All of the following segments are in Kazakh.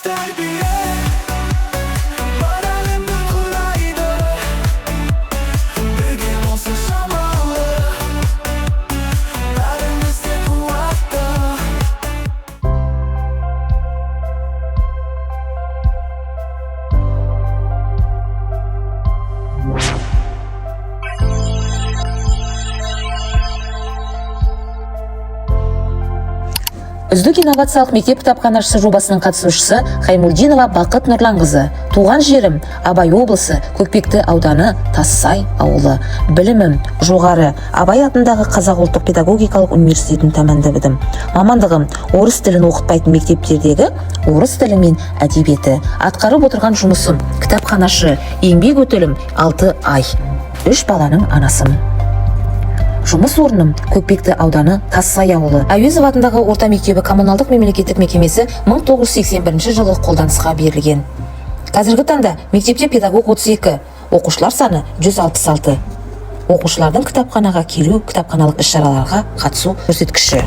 terbiye var elimde kolaydı. Bir gün olsun şamalı, elimizde kuvvetli. Үздік инновациялық мектеп кітапханашысы жобасының қатысушысы Хаймулдинова Бақыт Нұрланқызы. Туған жерім Абай облысы, Көкпекті ауданы, Тассай ауылы. Білімім жоғары. Абай атындағы Қазақ ұлттық педагогикалық университетін тәмамдадым. Мамандығым орыс тілін оқытпайтын мектептердегі орыс тілі мен әдебиеті. Атқарып отырған жұмысым кітапханашы. Еңбек өтілім 6 ай. 3 баланың анасымын. Жұмыс орным Көкпекті ауданы, Тассай ауылы. Әуезов атындағы орта мектебі коммуналдық мемлекеттік мекемесі 1981 жылы қолданысқа берілген. Қазіргі таңда мектепте педагог 32, оқушылар саны 166. Оқушылардың кітапханаға келу, кітапханалық іс-шараларға қатысу көрсеткіші.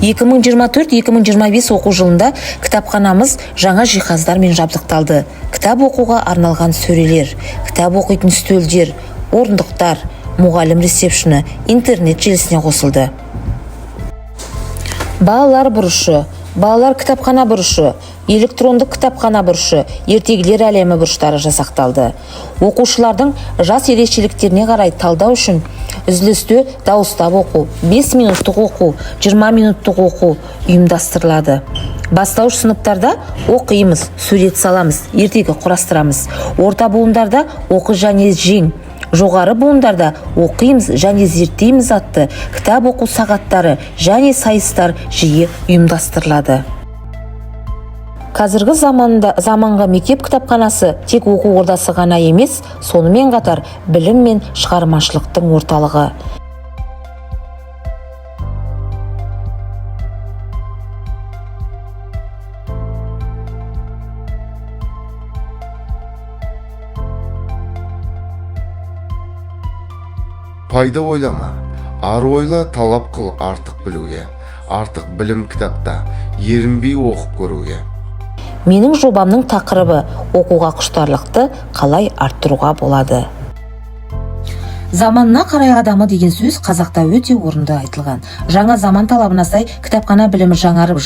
2024-2025 оқу жылында кітапханамыз жаңа жиһаздармен жабдықталды. Кітап оқуға арналған сөрелер, кітап оқитын үстелдер, орындықтар, мұғалім ресепшіні, интернет желісіне қосылды. Балалар бұрышы, балалар кітапхана бұрышы, электрондық кітапхана бұрышы, ертегілер әлемі бұрыштары жасақталды. Оқушылардың жас ерекшеліктеріне қарай талдау үшін үзілісте дауыстап оқу, 5 минуттық оқу, 20 минуттық оқу ұйымдастырылады. Бастауыш сыныптарда оқимыз, сурет саламыз, ертегі құрастырамыз. Орта буындарда оқы және жең, жоғары буындарда оқимыз және зерттейміз атты кітап оқу сағаттары және сайыстар жиі ұйымдастырылады. Қазіргі заманға мектеп кітапханасы тек оқу ордасы ғана емес, сонымен қатар білім мен шығармашылықтың орталығы. Пайда ойлама, ар ойла, талап қыл артық білуге, артық білім кітапта, ерінбей оқып көруге. Менің жобамның тақырыбы оқуға құштарлықты қалай арттыруға болады. Заманына қарай адамы деген сөз қазақта өте орынды айтылған. Жаңа заман талабына сай кітапхана білімі жаңғырып,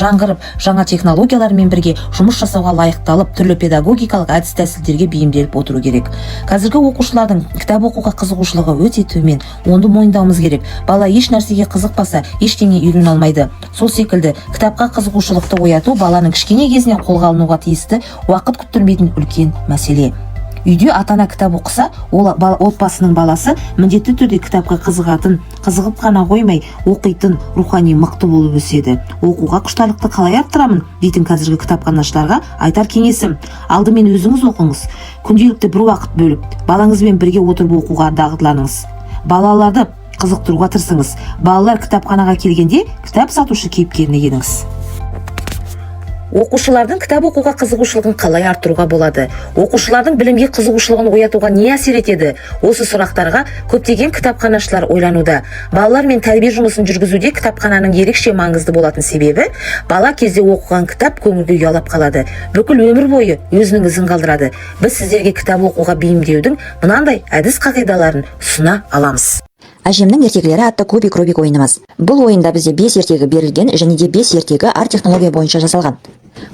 жаңа технологиялармен бірге жұмыс жасауға лайықталып, түрлі педагогикалық әдіс тәсілдерге бейімделіп отыру керек. Қазіргі оқушылардың кітап оқуға қызығушылығы өте төмен. Онды мойындауымыз керек. Бала еш нәрсеге қызықпаса, ештеңе үйрене алмайды. Сол секілді кітапқа қызығушылықты ояту баланың кішкене кезінен қолға алынуға тиісті, уақыт күттірмейтін үлкен мәселе. Үйде ата-ана кітап оқыса, ол отбасының баласы міндетті түрде кітапқа қызығып қана қоймай, оқитын, рухани мықты болып өседі. Оқуға құштарлықты қалай арттырамын дейтін қазіргі кітапханашыларға айтар кеңесім: алдымен өзіңіз оқыңыз. Күнделікті бір уақыт бөліп, балаңызбен бірге отырып оқуға дағдыланыңыз. Балаларды қызықтыруға тырысыңыз. Балалар кітапханаға келгенде кітап сатушы кейіпкеріне еніңіз. Оқушылардың кітап оқуға қызығушылығын қалай арттыруға болады? Оқушылардың білімге қызығушылығын оятуға не әсер етеді? Осы сұрақтарға көптеген кітапханашылар ойлануда. Балалар мен тәрбие жұмысын жүргізуде кітапхананың ерекше маңызды болатын себебі, бала кезде оқыған кітап көңілге ұялап қалады. Бүкіл өмір бойы өзінің ізін қалдырады. Біз сіздерге кітап оқуға бейімдеудің мынандай әдіс қағидаларын ұсына аламыз. Әжемнің ертегілері атты кубик-рубик ойынымыз. Бұл ойында бізде 5 ертегі берілген және де 5 ертегі арт-технология бойынша жасалған.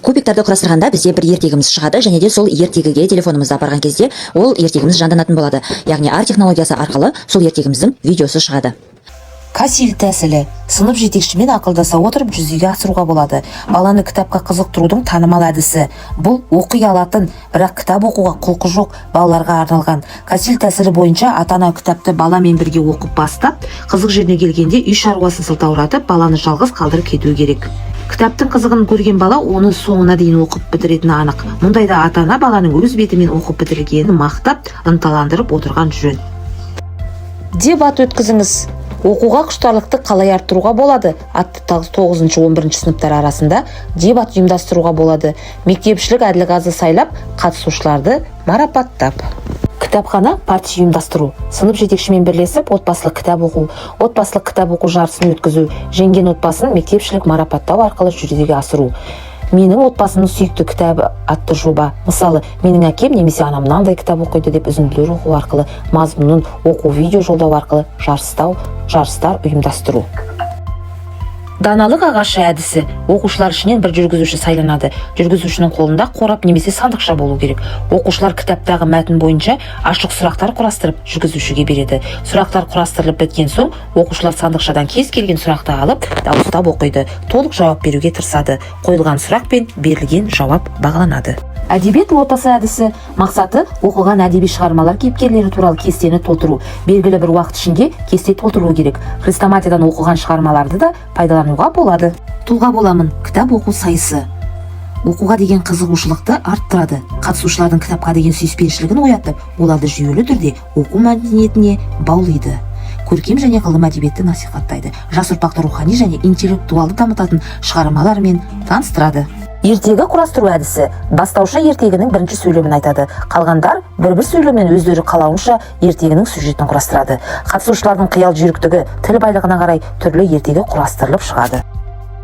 Кубиктарды құрастырғанда бізде бір ертегіміз шығады және де сол ертегіге телефонымызды апарған кезде ол ертегіміз жанданатын болады. Яғни арт-технологиясы арқылы сол ертегіміздің видеосы шығады. Кассиль тәсілі. Сынып жетекшімен ақылдаса отырып жүзеге асыруға болады. Баланы кітапқа қызықтырудың танымал әдісі. Бұл оқи алатын, бірақ кітап оқуға құлқы жоқ балаларға арналған. Кассиль тәсілі бойынша ата-ана кітапты баламен бірге оқып бастап, қызық жеріне келгенде үй шаруасын сылтауратып, баланы жалғыз қалдырып кету керек. Кітаптың қызығын көрген бала оны соңына дейін оқып бітіретіні анық. Мұндайда ата-ана баланың өз бетімен оқып бітіргенін мақтап, ынталандырып отырған жөн. Дебат өткізіңіз. Оқуға құштарлықты қалай арттыруға болады атты 9-11 сыныптар арасында дебат ұйымдастыруға болады. Мектепшілік әділғазы сайлап, қатысушыларды марапаттап. Кітапхана партия ұйымдастыру, сынып жетекшімен бірлесіп отбасылық кітап оқу, отбасылық кітап оқу жарысын өткізу, жеңген отбасын мектепшілік марапаттау арқылы жүзеге асыру. Менің отбасымның сүйікті кітабы атты жоба. Мысалы, менің әкем немесе анам мынандай кітап оқиды деп үзінділер оқу арқылы, мазмұнын оқу видео жолдау арқылы жарыстар ұйымдастыру. Даналық ағашы әдісі. Оқушылар ішінен бір жүргізуші сайланады. Жүргізушінің қолында қорап немесе сандықша болу керек. Оқушылар кітаптағы мәтін бойынша ашық сұрақтар құрастырып жүргізушіге береді. Сұрақтар құрастырылып біткен соң, оқушылар сандықшадан кез келген сұрақты алып, дауыстап оқиды. Толық жауап беруге тырысады. Қойылған сұрақ пен берілген жауап бағаланады. Әдебиет лотасы әдісі. Мақсаты оқылған әдеби шығармалар кейіпкерлері туралы кестені толтыру. Белгілі бір уақыт ішінде кесте толтыру керек. Хрестоматиядан оқылған шығармаларды да пайдалануға болады. Тұлға боламын. Кітап оқу сайысы. Оқуға деген қызығушылықты арттырады. Қатысушылардың кітапқа деген сүйіспеншілігін оятып, оларды жүйелі түрде оқу мәдениетіне баулиды. Көркем және ғылым әдебиетті насихаттайды. Жас ұрпақты рухани және интеллектуалды дамытатын шығармалармен таныстырады. Ертегі құрастыру әдісі. Бастаушы ертегінің бірінші сөйлемін айтады. Қалғандар бір-бір сөйлеммен өздері қалауынша ертегінің сюжетін құрастырады. Қатысушылардың қиял жүйріктігі, тіл байлығына қарай түрлі ертегі құрастырылып шығады.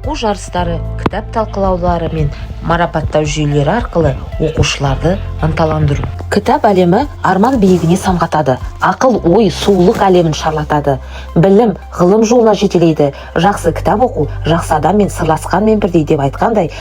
Оқу жарыстары, кітап талқылаулары мен марапаттау жүйелері арқылы оқушыларды ынталандыру. Кітап әлемі арман биігіне самғатады. Ақыл, ой, сұлулық әлемін шарлатады. Білім, ғылым жолына жетелейді. Жақсы кітап оқу, жақсы адаммен сырласқанмен бірдей деп айтқандай,